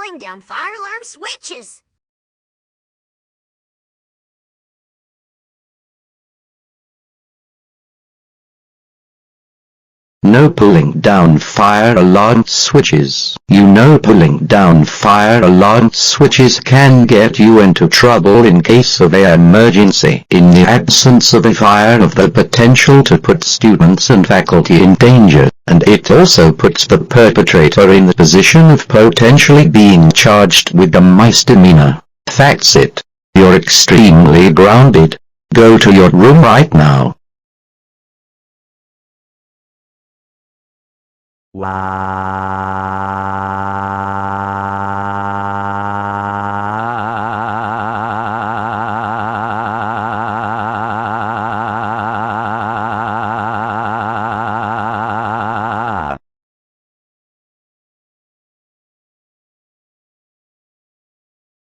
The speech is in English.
pulling down fire alarm switches. No pulling down fire alarm switches. You know pulling down fire alarm switches can get you into trouble in case of an emergency. In the absence of a fire, of the potential to put students and faculty in danger, and it also puts the perpetrator in the position of potentially being charged with a misdemeanor. That's it. You're extremely grounded. Go to your room right now. Wow.